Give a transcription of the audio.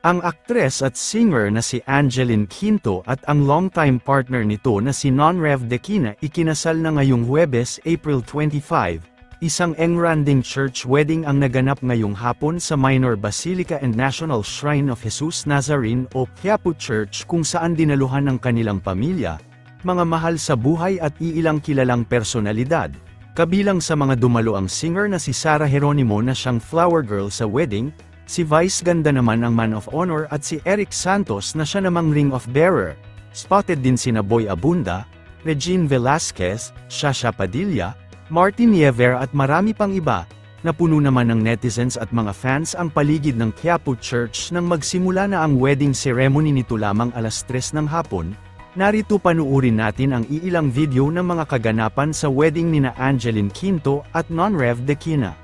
Ang aktres at singer na si Angeline Quinto at ang longtime partner nito na si Non-Rev Dequina ikinasal na ngayong Huwebes, April 25, isang engranding church wedding ang naganap ngayong hapon sa Minor Basilica and National Shrine of Jesus Nazarene o Quiapo Church kung saan dinaluhan ng kanilang pamilya, mga mahal sa buhay at iilang kilalang personalidad. Kabilang sa mga dumalo ang singer na si Sarah Geronimo na siyang flower girl sa wedding, si Vice Ganda naman ang man of honor at si Eric Santos na siya namang ring of bearer. Spotted din sina Boy Abunda, Regine Velasquez, Shasha Padilla, Martin Niever at marami pang iba. Napuno naman ng netizens at mga fans ang paligid ng Quiapo Church nang magsimula na ang wedding ceremony nito lamang alas 3 ng hapon. Narito panuurin natin ang iilang video ng mga kaganapan sa wedding nina Angeline Quinto at Non-Rev Dequina.